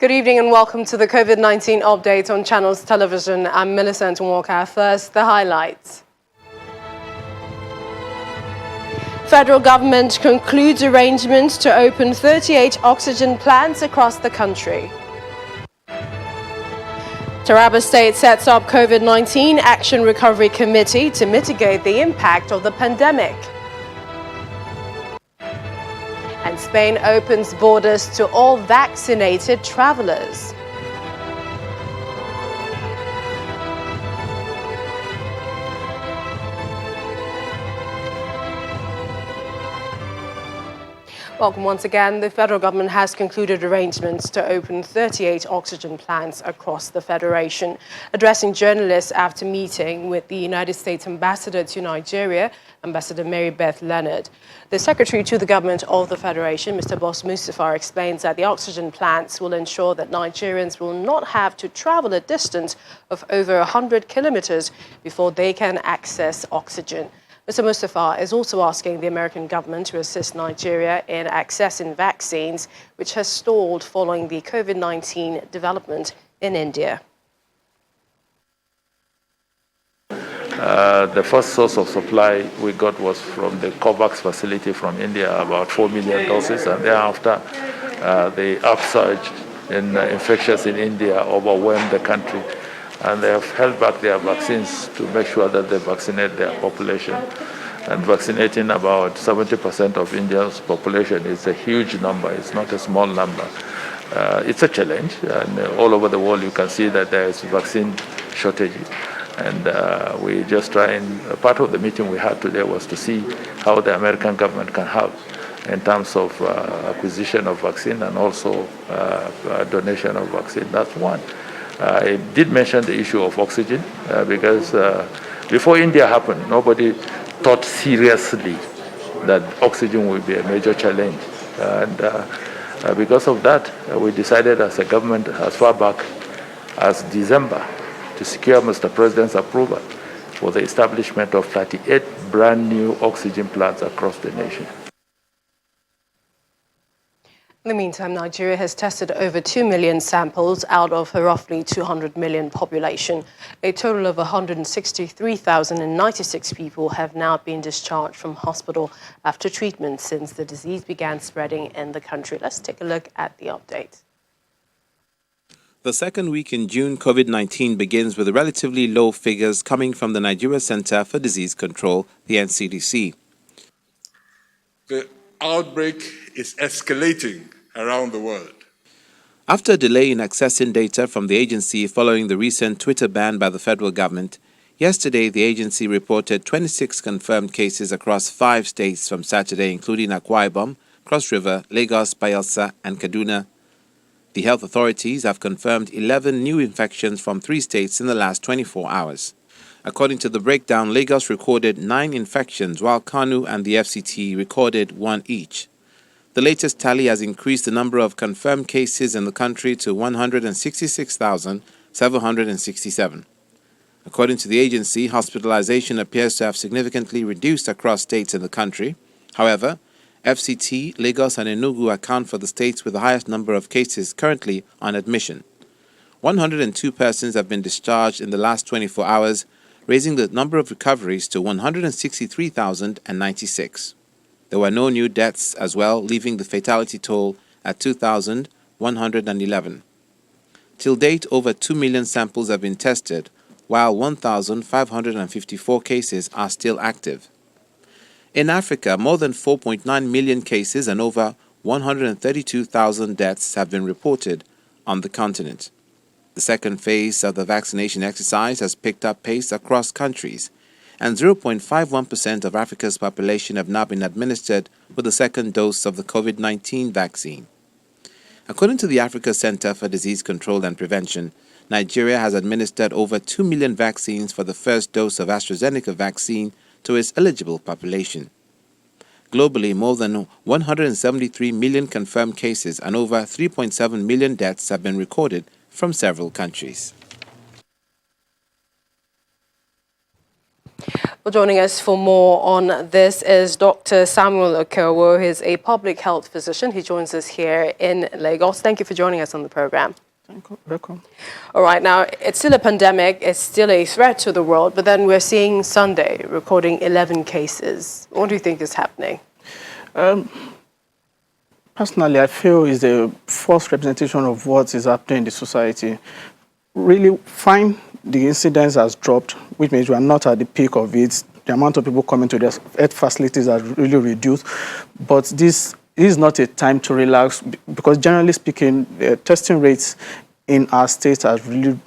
Good evening and welcome to the COVID-19 update on Channels Television. I'm Millicent Walker. First, the highlights. Federal government concludes arrangements to open 38 oxygen plants across the country. Taraba State sets up COVID-19 Action Recovery Committee to mitigate the impact of the pandemic. And Spain opens borders to all vaccinated travelers. Welcome once again. The federal government has concluded arrangements to open 38 oxygen plants across the federation. Addressing journalists after meeting with the United States ambassador to Nigeria, Ambassador Mary Beth Leonard, the secretary to the government of the federation, Mr. Boss Mustafa, explains that the oxygen plants will ensure that Nigerians will not have to travel a distance of over 100 kilometers before they can access oxygen. Mr. Mustafa is also asking the American government to assist Nigeria in accessing vaccines, which has stalled following the COVID-19 development in India. The first source of supply we got was from the COVAX facility from India, about 4 million doses, and thereafter the upsurge in infections in India overwhelmed the country, and they have held back their vaccines to make sure that they vaccinate their population. And vaccinating about 70% of India's population is a huge number. It's not a small number. It's a challenge, and all over the world you can see that there is vaccine shortage. And we just try and part of the meeting we had today was to see how the American government can help in terms of acquisition of vaccine and also donation of vaccine. That's one. I did mention the issue of oxygen because before India happened, nobody thought seriously that oxygen would be a major challenge. And because of that, we decided as a government as far back as December to secure Mr. President's approval for the establishment of 38 brand new oxygen plants across the nation. In the meantime, Nigeria has tested over 2 million samples out of her roughly 200 million population. A total of 163,096 people have now been discharged from hospital after treatment since the disease began spreading in the country. Let's take a look at the update. The second week in June, COVID-19 begins with relatively low figures coming from the Nigeria Center for Disease Control, the NCDC. The outbreak is escalating around the world. After a delay in accessing data from the agency following the recent Twitter ban by the federal government, yesterday the agency reported 26 confirmed cases across 5 states from Saturday, including Akwa Ibom, Cross River, Lagos, Bayelsa, and Kaduna. The health authorities have confirmed 11 new infections from 3 states in the last 24 hours. According to the breakdown, Lagos recorded 9 infections, while Kano and the FCT recorded 1 each. The latest tally has increased the number of confirmed cases in the country to 166,767. According to the agency, hospitalization appears to have significantly reduced across states in the country. However, FCT, Lagos and Enugu account for the states with the highest number of cases currently on admission. 102 persons have been discharged in the last 24 hours, raising the number of recoveries to 163,096. There were no new deaths as well, leaving the fatality toll at 2,111. Till date, over 2 million samples have been tested, while 1,554 cases are still active. In Africa, more than 4.9 million cases and over 132,000 deaths have been reported on the continent. The second phase of the vaccination exercise has picked up pace across countries, and 0.51% of Africa's population have now been administered with the second dose of the COVID-19 vaccine. According to the Africa Center for Disease Control and Prevention, Nigeria has administered over 2 million vaccines for the first dose of AstraZeneca vaccine to its eligible population. Globally, more than 173 million confirmed cases and over 3.7 million deaths have been recorded from several countries. Well, joining us for more on this is Dr. Samuel Okowo, who is a public health physician. He joins us here in Lagos. Thank you for joining us on the program. Thank you. Welcome. All right, now, it's still a pandemic, it's still a threat to the world, but then we're seeing Sunday recording 11 cases. What do you think is happening? Personally, I feel it's a false representation of what is happening in the society. Really, fine, the incidence has dropped, which means we are not at the peak of it. The amount of people coming to the health facilities has really reduced, but this is not a time to relax because generally speaking, the testing rates in our state have really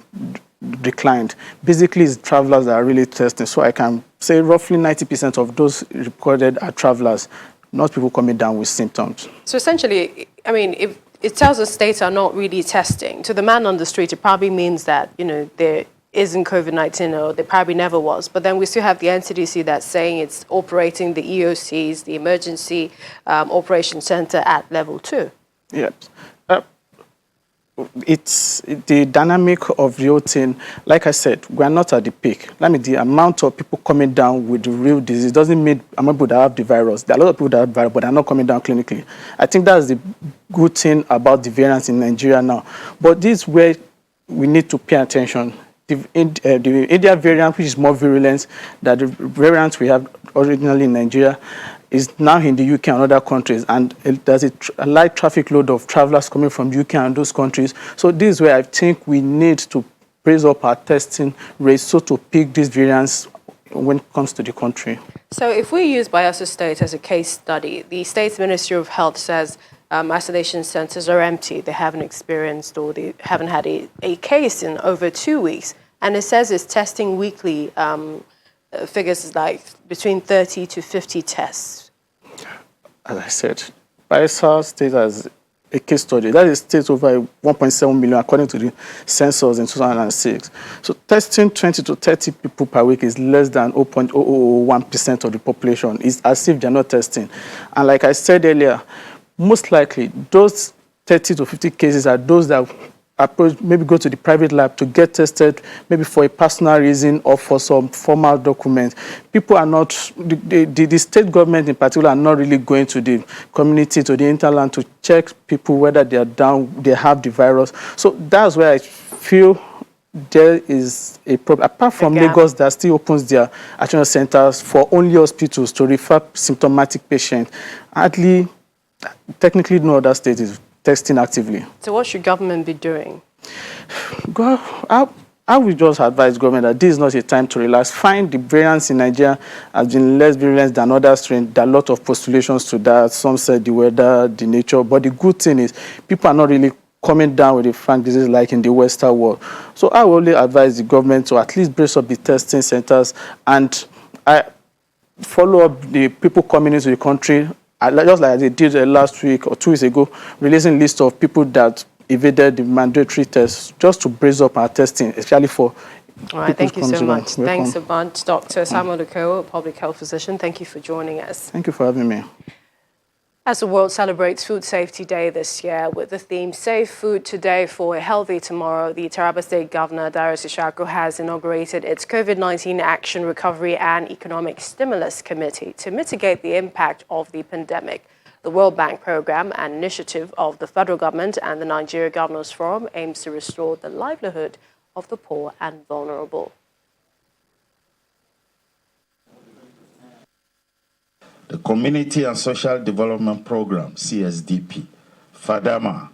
declined. Basically, it's travelers that are really testing. So I can say roughly 90% of those recorded are travelers, not people coming down with symptoms. So essentially, I mean, if it tells us states are not really testing, to the man on the street, it probably means that, there isn't COVID-19 or there probably never was. But then we still have the NCDC that's saying it's operating the EOCs, the Emergency Operation Center at level 2. Yes. It's the dynamic of the whole thing. Like I said, we are not at the peak. The amount of people coming down with the real disease doesn't mean among people that have the virus. There are a lot of people that have the virus, but they're not coming down clinically. I think that's the good thing about the variants in Nigeria now. But this is where we need to pay attention. The India variant, which is more virulent than the variant we have originally in Nigeria, is now in the UK and other countries, and there's a light traffic load of travelers coming from UK and those countries. So this is where I think we need to raise up our testing rates so to pick these variants when it comes to the country. So if we use Bayelsa State as a case study, the State's Ministry of Health says isolation centers are empty. They haven't experienced or they haven't had a case in over 2 weeks. And it says it's testing weekly. Figures like between 30 to 50 tests. As I said, Bayelsa State has a case study. That is state over 1.7 million according to the census in 2006. So testing 20 to 30 people per week is less than 0.001% of the population. It's as if they're not testing. And like I said earlier, most likely those 30 to 50 cases are those that maybe go to the private lab to get tested, maybe for a personal reason or for some formal document. People are not, the state government in particular are not really going to the community, to the interland to check people whether they are down, they have the virus. So that's where I feel there is a problem. Apart from Lagos, that still opens their action centers for only hospitals to refer symptomatic patients. Hardly, technically no other state is testing actively. So what should government be doing? I would just advise government that this is not a time to relax. Find the variants in Nigeria has been less virulent than other strains. There are a lot of postulations to that. Some said the weather, the nature. But the good thing is people are not really coming down with a frank disease like in the Western world. So I will only advise the government to at least brace up the testing centers and follow up the people coming into the country, just like they did last week or 2 weeks ago, releasing a list of people that evaded the mandatory tests, just to brace up our testing, especially for all right, thank you so much. Welcome. Thanks a bunch, Dr. Samuel Okowo, a public health physician. Thank you for joining us. Thank you for having me. As the world celebrates Food Safety Day this year with the theme Safe Food Today for a Healthy Tomorrow, the Taraba State Governor, Darius Ishaku, has inaugurated its COVID-19 Action, Recovery and Economic Stimulus Committee to mitigate the impact of the pandemic. The World Bank program, an initiative of the federal government and the Nigeria Governors Forum, aims to restore the livelihood of the poor and vulnerable. The Community and Social Development Program, CSDP, FADAMA,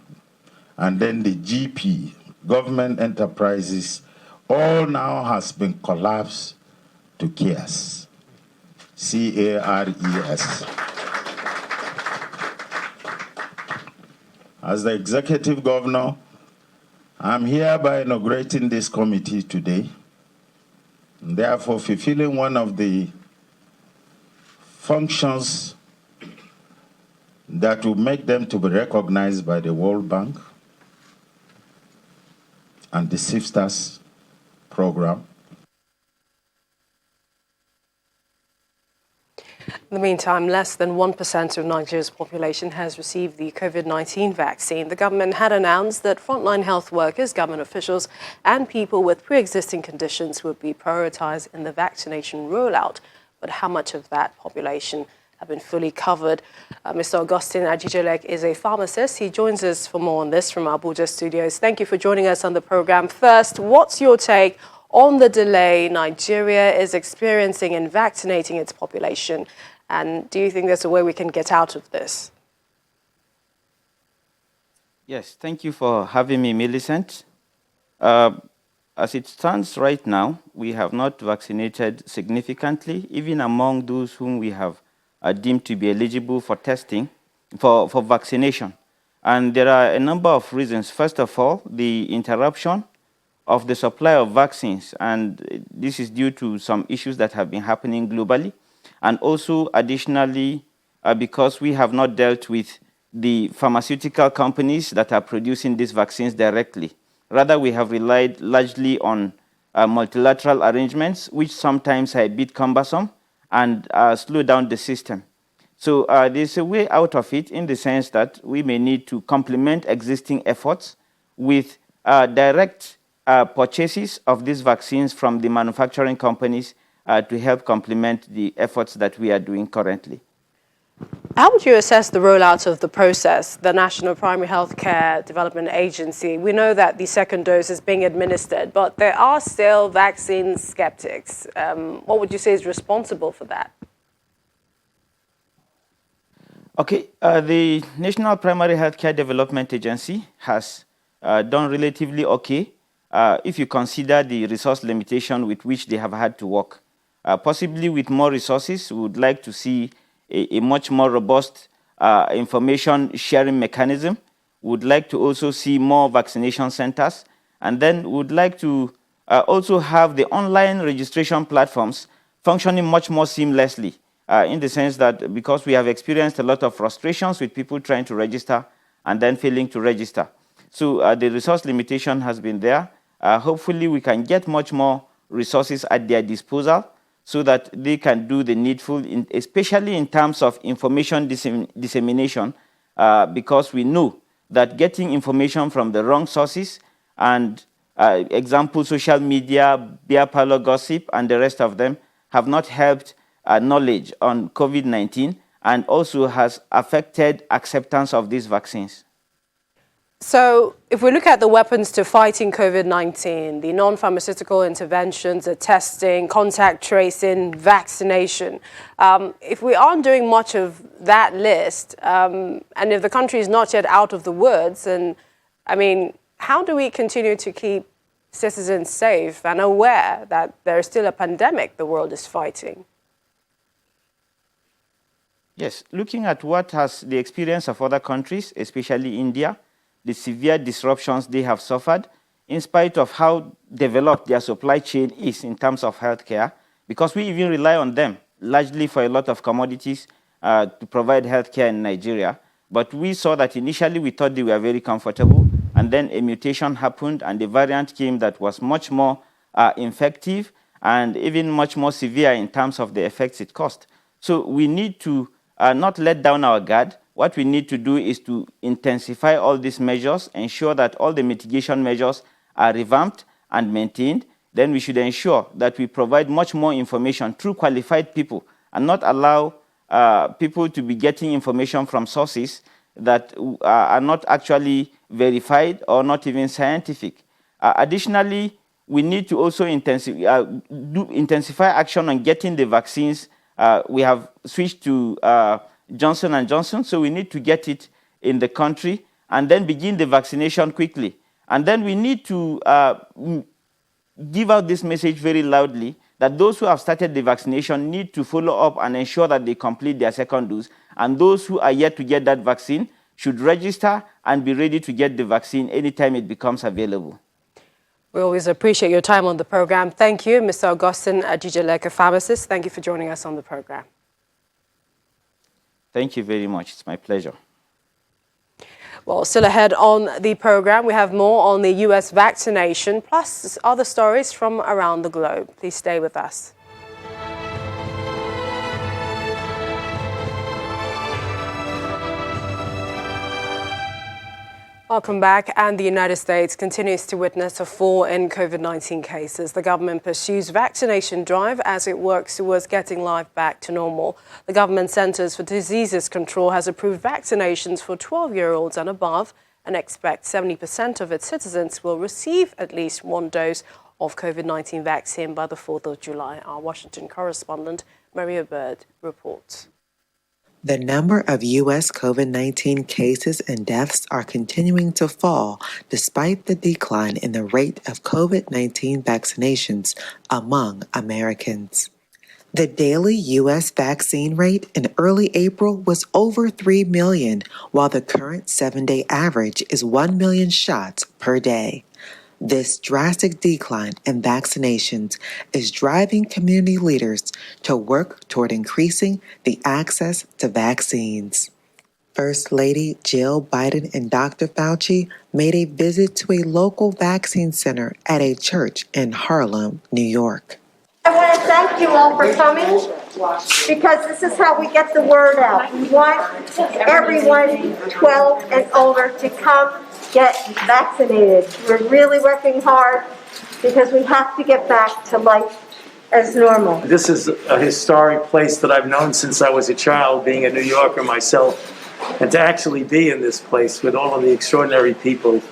and then the GP, Government Enterprises, all now has been collapsed to CARES, C-A-R-E-S. As the Executive Governor, I'm hereby inaugurating this committee today, and therefore fulfilling one of the functions that will make them to be recognized by the World Bank and the SIFSTAS program. In the meantime, less than 1% of Nigeria's population has received the COVID-19 vaccine. The government had announced that frontline health workers, government officials, and people with pre-existing conditions would be prioritized in the vaccination rollout. But how much of that population have been fully covered? Mr. Augustine Ajijelek is a pharmacist. He joins us for more on this from our Abuja studios. Thank you for joining us on the program. First, what's your take on the delay Nigeria is experiencing in vaccinating its population? And do you think there's a way we can get out of this? Yes, thank you for having me, Millicent. As it stands right now, we have not vaccinated significantly, even among those whom we have deemed to be eligible for testing, for vaccination. And there are a number of reasons. First of all, the interruption of the supply of vaccines, and this is due to some issues that have been happening globally. And also, additionally, because we have not dealt with the pharmaceutical companies that are producing these vaccines directly. Rather, we have relied largely on multilateral arrangements, which sometimes are a bit cumbersome and slow down the system. So there's a way out of it in the sense that we may need to complement existing efforts with direct purchases of these vaccines from the manufacturing companies to help complement the efforts that we are doing currently. How would you assess the rollout of the process, the National Primary Healthcare Development Agency? We know that the second dose is being administered, but there are still vaccine skeptics. What would you say is responsible for that? Okay, the National Primary Healthcare Development Agency has done relatively okay if you consider the resource limitation with which they have had to work. Possibly with more resources, we would like to see a much more robust information sharing mechanism. We would like to also see more vaccination centers. And then we would like to also have the online registration platforms functioning much more seamlessly in the sense that because we have experienced a lot of frustrations with people trying to register and then failing to register. So the resource limitation has been there. Hopefully we can get much more resources at their disposal so that they can do the needful, especially in terms of information dissemination, because we know that getting information from the wrong sources and example, social media, beer parlor gossip, and the rest of them have not helped knowledge on COVID-19 and also has affected acceptance of these vaccines. So if we look at the weapons to fighting COVID-19, the non-pharmaceutical interventions, the testing, contact tracing, vaccination, if we aren't doing much of that list, and if the country is not yet out of the woods, and I mean, how do we continue to keep citizens safe and aware that there is still a pandemic the world is fighting? Yes, looking at what has the experience of other countries, especially India, the severe disruptions they have suffered, in spite of how developed their supply chain is in terms of healthcare, because we even rely on them largely for a lot of commodities to provide healthcare in Nigeria. But we saw that initially we thought they were very comfortable, and then a mutation happened and the variant came that was much more infective and even much more severe in terms of the effects it caused. So we need to not let down our guard. What we need to do is to intensify all these measures, ensure that all the mitigation measures are revamped and maintained. Then we should ensure that we provide much more information through qualified people and not allow people to be getting information from sources that are not actually verified or not even scientific. Additionally, we need to also intensify action on getting the vaccines. We have switched to Johnson & Johnson, so we need to get it in the country and then begin the vaccination quickly. And then we need to give out this message very loudly that those who have started the vaccination need to follow up and ensure that they complete their second dose. And those who are yet to get that vaccine should register and be ready to get the vaccine anytime it becomes available. We always appreciate your time on the program. Thank you, Mr. Augustine Ajijelek, a pharmacist. Thank you for joining us on the program. Thank you very much. It's my pleasure. Well, still ahead on the program, we have more on the U.S. vaccination, plus other stories from around the globe. Please stay with us. Welcome back. And the United States continues to witness a fall in COVID-19 cases. The government pursues vaccination drive as it works towards getting life back to normal. The Government Centers for Diseases Control has approved vaccinations for 12-year-olds and above and expects 70% of its citizens will receive at least one dose of COVID-19 vaccine by the 4th of July. Our Washington correspondent, Maria Bird, reports. The number of U.S. COVID-19 cases and deaths are continuing to fall despite the decline in the rate of COVID-19 vaccinations among Americans. The daily U.S. vaccine rate in early April was over 3 million, while the current 7-day average is 1 million shots per day. This drastic decline in vaccinations is driving community leaders to work toward increasing the access to vaccines. First Lady Jill Biden and Dr. Fauci made a visit to a local vaccine center at a church in Harlem, New York. I want to thank you all for coming because this is how we get the word out. We want everyone 12 and older to come get vaccinated. We're really working hard because we have to get back to life as normal. This is a historic place that I've known since I was a child, being a New Yorker myself, and to actually be in this place with all of the extraordinary people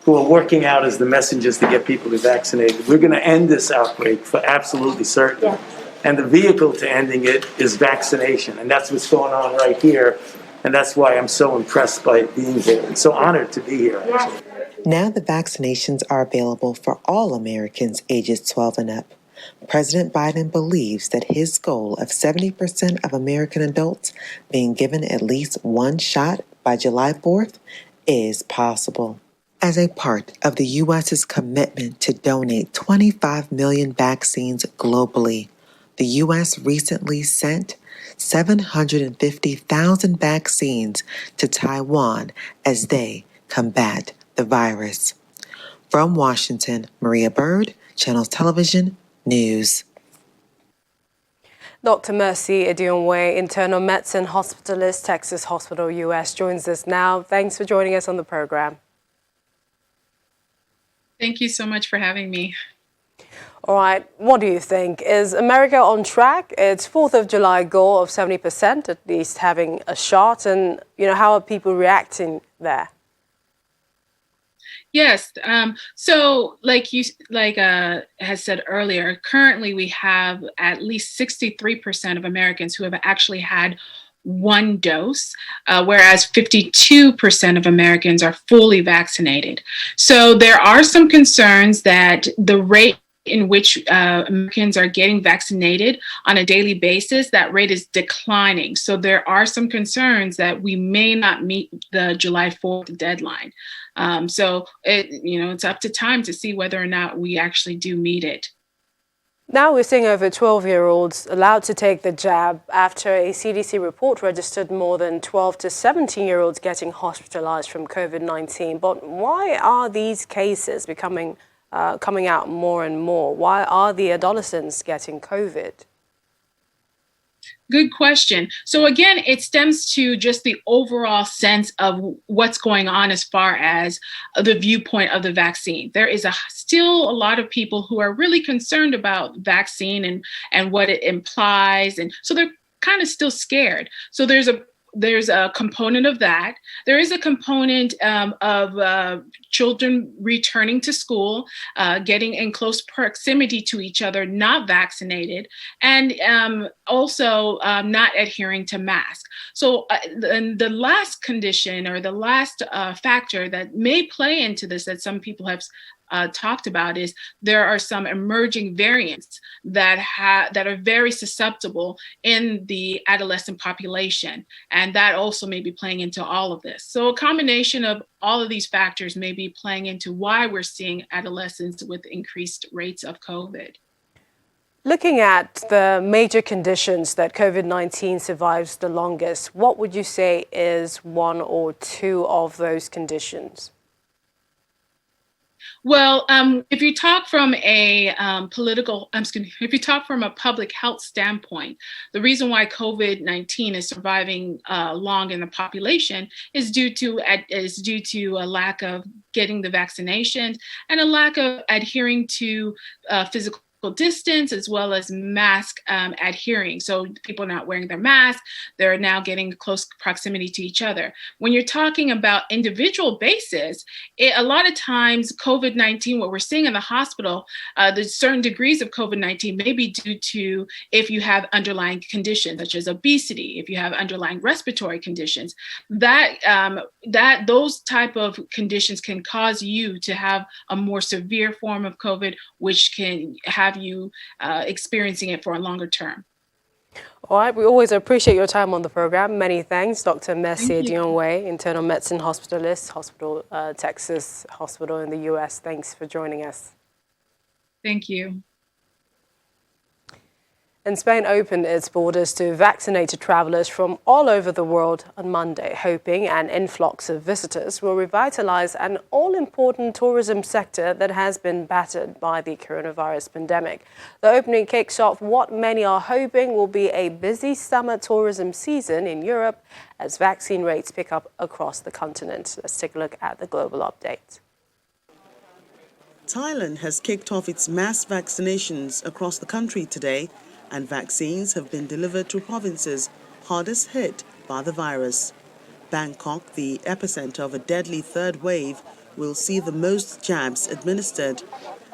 who are working out as the messengers to get people to vaccinate. We're going to end this outbreak for absolutely certain. Yes. And the vehicle to ending it is vaccination, and that's what's going on right here. And that's why I'm so impressed by being here and so honored to be here. Yes. Now the vaccinations are available for all Americans ages 12 and up. President Biden believes that his goal of 70% of American adults being given at least one shot by July 4th is possible. As a part of the U.S.'s commitment to donate 25 million vaccines globally, the U.S. recently sent 750,000 vaccines to Taiwan as they combat the virus. From Washington, Maria Bird, Channels Television News. Dr. Mercy Edionwe, internal medicine hospitalist, Texas Hospital, U.S., joins us now. Thanks for joining us on the program. Thank you so much for having me. All right, what do you think? Is America on track? Its 4th of July goal of 70% at least having a shot, and how are people reacting there? Yes. So like has said earlier, currently we have at least 63% of Americans who have actually had one dose, whereas 52% of Americans are fully vaccinated. So there are some concerns that the rate in which Americans are getting vaccinated on a daily basis, that rate is declining. So there are some concerns that we may not meet the July 4th deadline. So it's up to time to see whether or not we actually do meet it. Now we're seeing over 12-year-olds allowed to take the jab after a CDC report registered more than 12 to 17-year-olds getting hospitalized from COVID-19. But why are these cases coming out more and more? Why are the adolescents getting COVID? Good question. So again, it stems to just the overall sense of what's going on as far as the viewpoint of the vaccine. There is still a lot of people who are really concerned about vaccine and what it implies. And so they're kind of still scared. So there's a component of that. There is a component of children returning to school, getting in close proximity to each other, not vaccinated, and also not adhering to masks. So the last condition or the last factor that may play into this that some people have talked about is there are some emerging variants that are very susceptible in the adolescent population, and that also may be playing into all of this. So a combination of all of these factors may be playing into why we're seeing adolescents with increased rates of COVID. Looking at the major conditions that COVID-19 survives the longest, what would you say is one or two of those conditions? Well, if you talk from a if you talk from a public health standpoint, the reason why COVID-19 is surviving long in the population is due to a lack of getting the vaccinations and a lack of adhering to physical distance as well as mask adhering. So people are not wearing their mask, they're now getting close proximity to each other. When you're talking about individual basis, a lot of times COVID-19, what we're seeing in the hospital, there's certain degrees of COVID-19 may be due to if you have underlying conditions such as obesity, if you have underlying respiratory conditions, those type of conditions can cause you to have a more severe form of COVID, which can have you experiencing it for a longer term. All right, we always appreciate your time on the program. Many thanks, Dr. Mercier Dionway, internal medicine hospitalist, Texas Hospital in the U.S. Thanks for joining us. Thank you. And Spain opened its borders to vaccinated travelers from all over the world on Monday, hoping an influx of visitors will revitalize an all-important tourism sector that has been battered by the coronavirus pandemic. The opening kicks off what many are hoping will be a busy summer tourism season in Europe as vaccine rates pick up across the continent. Let's take a look at the global update. Thailand has kicked off its mass vaccinations across the country today, and vaccines have been delivered to provinces hardest hit by the virus. Bangkok, the epicenter of a deadly third wave, will see the most jabs administered.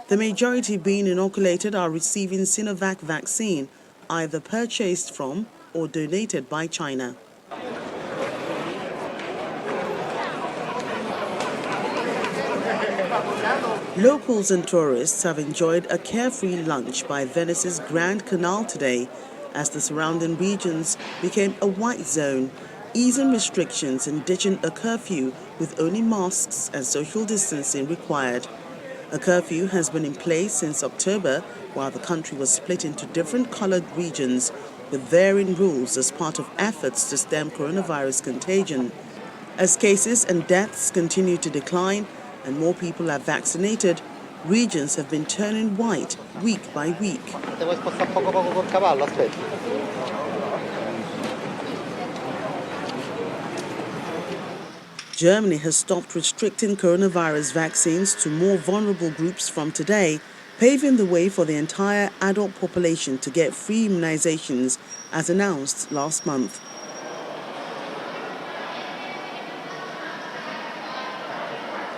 The majority being inoculated are receiving Sinovac vaccine, either purchased from or donated by China. Locals and tourists have enjoyed a carefree lunch by Venice's Grand Canal today as the surrounding regions became a white zone, easing restrictions and ditching a curfew with only masks and social distancing required. A curfew has been in place since October, while the country was split into different colored regions with varying rules as part of efforts to stem coronavirus contagion. As cases and deaths continue to decline and more people are vaccinated, regions have been turning white week by week. Germany has stopped restricting coronavirus vaccines to more vulnerable groups from today, paving the way for the entire adult population to get free immunizations as announced last month.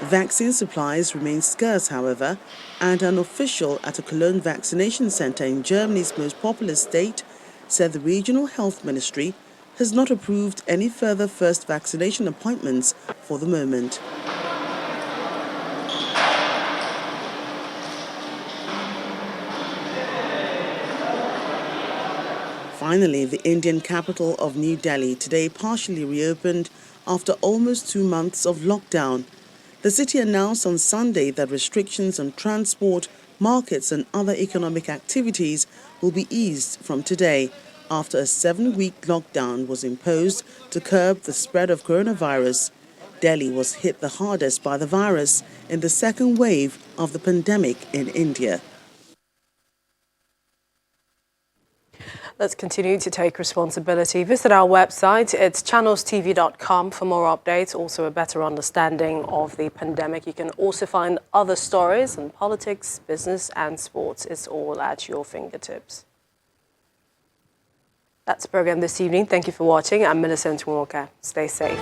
Vaccine supplies remain scarce, however, and an official at a Cologne vaccination center in Germany's most populous state said the regional health ministry has not approved any further first vaccination appointments for the moment. Finally, the Indian capital of New Delhi today partially reopened after almost 2 months of lockdown. The city announced on Sunday that restrictions on transport, markets and other economic activities will be eased from today after a 7-week lockdown was imposed to curb the spread of coronavirus. Delhi was hit the hardest by the virus in the second wave of the pandemic in India. Let's continue to take responsibility. Visit our website. It's channelstv.com for more updates, also a better understanding of the pandemic. You can also find other stories on politics, business and sports. It's all at your fingertips. That's the program this evening. Thank you for watching. I'm Millicent Walker. Stay safe.